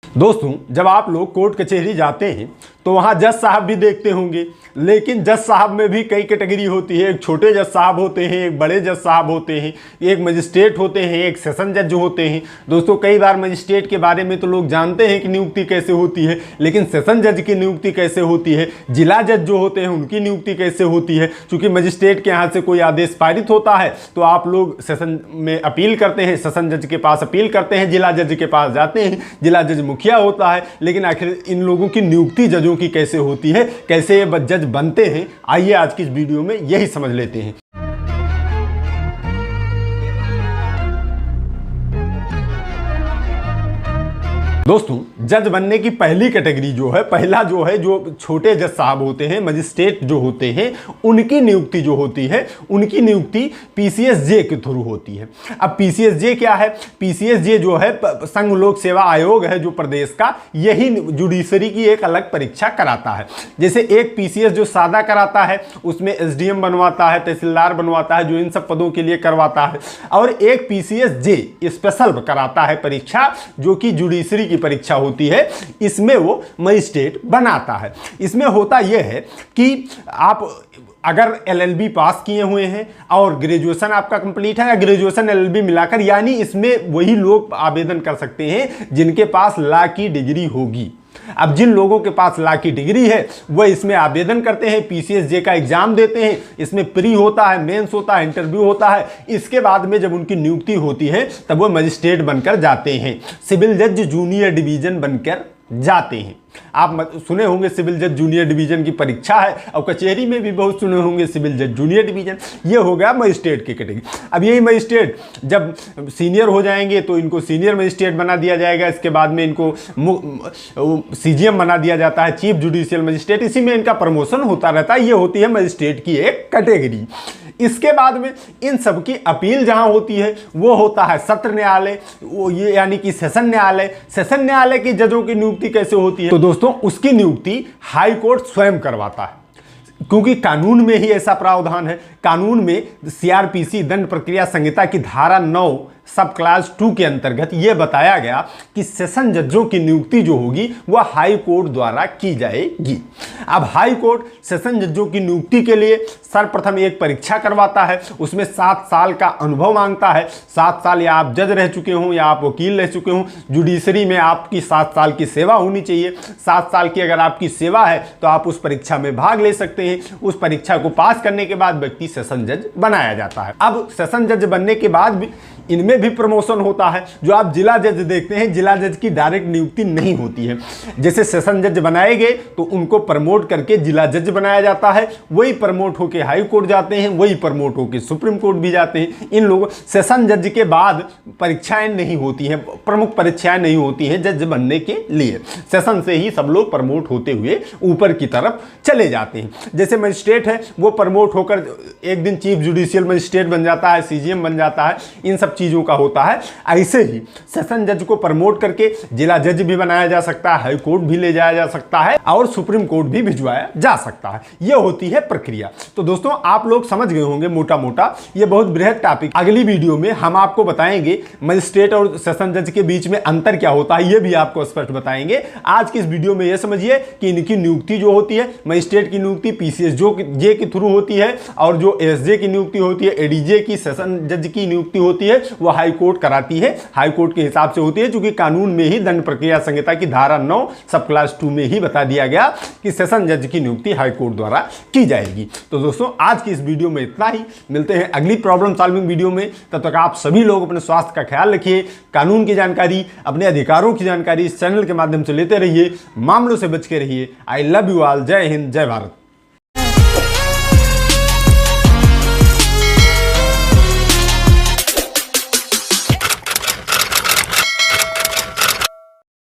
दोस्तों, जब आप लोग कोर्ट कचहरी जाते हैं तो वहाँ जज साहब भी देखते होंगे, लेकिन जज साहब में भी कई कैटेगरी होती है। एक छोटे जज साहब होते हैं, एक बड़े जज साहब होते हैं, एक मजिस्ट्रेट होते हैं, एक सेशन जज होते हैं। दोस्तों, कई बार मजिस्ट्रेट के बारे में तो लोग जानते हैं कि नियुक्ति कैसे होती है, लेकिन सेशन जज की नियुक्ति कैसे होती है, जिला जज जो होते हैं उनकी नियुक्ति कैसे होती है। क्योंकि मजिस्ट्रेट के यहाँ से कोई आदेश पारित होता है तो आप लोग सेशन में अपील करते हैं, सेशन जज के पास अपील करते हैं, जिला जज के पास जाते हैं, जिला जज मुखिया होता है। लेकिन आखिर इन लोगों की नियुक्ति जजों की कैसे होती है, कैसे ये जज बनते हैं, आइए आज की इस वीडियो में यही समझ लेते हैं। दोस्तों, जज बनने की पहली कैटेगरी जो है, पहला जो है, जो छोटे जज साहब होते हैं, मजिस्ट्रेट जो होते हैं, उनकी नियुक्ति जो होती है, उनकी नियुक्ति पीसीएसजे के थ्रू होती है। अब पीसीएसजे क्या है? पीसीएसजे जो है संघ लोक सेवा आयोग है जो प्रदेश का, यही जुडिशरी की एक अलग परीक्षा कराता है। जैसे एक पीसीएस जो सादा कराता है उसमें एसडीएम बनवाता है, तहसीलदार बनवाता है, जो इन सब पदों के लिए करवाता है, और एक पीसीएसजे स्पेशल कराता है परीक्षा जो कि जुडिशरी की परीक्षा होती है, इसमें वो मजिस्ट्रेट बनाता है। इसमें होता यह है कि आप अगर एलएलबी पास किए हुए हैं और ग्रेजुएशन आपका कंप्लीट है, या ग्रेजुएशन एलएलबी मिलाकर, यानी इसमें वही लोग आवेदन कर सकते हैं जिनके पास लॉ की डिग्री होगी। अब जिन लोगों के पास लॉ की डिग्री है वह इसमें आवेदन करते हैं, पीसीएसजे का एग्जाम देते हैं। इसमें प्री होता है, मेंस होता है, इंटरव्यू होता है। इसके बाद में जब उनकी नियुक्ति होती है तब वह मजिस्ट्रेट बनकर जाते हैं, सिविल जज जूनियर डिवीजन बनकर जाते हैं। आप सुने होंगे सिविल जज जूनियर डिवीजन की परीक्षा है, और कचहरी में भी बहुत सुने होंगे सिविल जज जूनियर डिवीजन। ये हो गया मजिस्ट्रेट की कैटेगरी। अब यही मजिस्ट्रेट जब सीनियर हो जाएंगे तो इनको सीनियर मजिस्ट्रेट बना दिया जाएगा। इसके बाद में इनको सीजीएम बना दिया जाता है, चीफ जुडिशियल मजिस्ट्रेट। इसी में इनका प्रमोशन होता रहता है। ये होती है मजिस्ट्रेट की एक कैटेगरी। इसके बाद में इन सब की अपील जहां होती है वो होता है सत्र न्यायालय, वो ये यानी कि सेशन न्यायालय। सेशन न्यायालय की जजों की नियुक्ति कैसे होती है? तो दोस्तों, उसकी नियुक्ति हाई कोर्ट स्वयं करवाता है, क्योंकि कानून में ही ऐसा प्रावधान है। कानून में सीआरपीसी दंड प्रक्रिया संहिता की धारा 9 सब क्लास 2 के अंतर्गत यह बताया गया कि सेशन जजों की नियुक्ति जो होगी वह हाई कोर्ट द्वारा की जाएगी। अब हाई कोर्ट सेशन जजों की नियुक्ति के लिए सर्वप्रथम एक परीक्षा करवाता है, उसमें 7 साल का अनुभव मांगता है। 7 साल या आप जज रह चुके हों या आप वकील रह चुके हों, जुडिशरी में आपकी 7 साल की सेवा होनी चाहिए। 7 साल की अगर आपकी सेवा है तो आप उस परीक्षा में भाग ले सकते हैं। उस परीक्षा को पास करने के बाद व्यक्ति सेशन जज बनाया जाता है। अब सेशन जज बनने के बाद भी इनमें भी प्रमोशन होता है। जो आप जिला जज देखते हैं, जिला जज की डायरेक्ट नियुक्ति नहीं होती है। जैसे सेशन जज बनाए गए तो उनको प्रमोट करके जिला जज बनाया जाता है, वही प्रमोट होकर हाई कोर्ट जाते हैं, वही प्रमोट होकर सुप्रीम कोर्ट भी जाते हैं। इन लोगों सेशन जज के बाद परीक्षाएं नहीं होती हैं, प्रमुख परीक्षाएं नहीं होती हैं जज बनने के लिए। सेशन से ही सब लोग प्रमोट होते हुए ऊपर की तरफ चले जाते हैं। जैसे मजिस्ट्रेट है वो प्रमोट होकर एक दिन चीफ जुडिशियल मजिस्ट्रेट बन जाता है, सीजीएम बन जाता है, इन सब चीजों का होता है। ऐसे ही सेशन जज को प्रमोट करके जिला जज भी बनाया जा सकता है, हाई कोर्ट भी ले जाया जा सकता है, और सुप्रीम कोर्ट भी भिजवाया जा सकता है। यह होती है प्रक्रिया। तो दोस्तों, आप लोग समझ गए होंगे मोटा मोटा, यह बहुत बृहद टॉपिक। अगली वीडियो में हम आपको बताएंगे मजिस्ट्रेट और सेशन जज के बीच में अंतर क्या होता है, यह भी आपको स्पष्ट बताएंगे। आज की इस वीडियो में यह समझिए कि इनकी नियुक्ति जो होती है, मजिस्ट्रेट की नियुक्ति पीसीएसजे के थ्रू होती है, और जो एसजे की नियुक्ति होती है, एडीजे की, सेशन जज की नियुक्ति होती है वो हाई कोर्ट कराती है। हाई कोर्ट के हिसाब से होती है, क्योंकि कानून में ही दंड प्रक्रिया संहिता की धारा 9 सब क्लास 2 में ही बता दिया गया कि सेशन जज की नियुक्ति हाई कोर्ट द्वारा की जाएगी। तो दोस्तों, आज की इस वीडियो में इतना ही। मिलते हैं अगली प्रॉब्लम सॉल्विंग वीडियो में। तब तक आप सभी लोग अपने स्वास्थ्य का ख्याल रखिए, कानून की जानकारी, अपने अधिकारों की जानकारी इस चैनल के माध्यम से लेते रहिए, मामलों से बच के रहिए। I love you all. जय हिंद, जय भारत।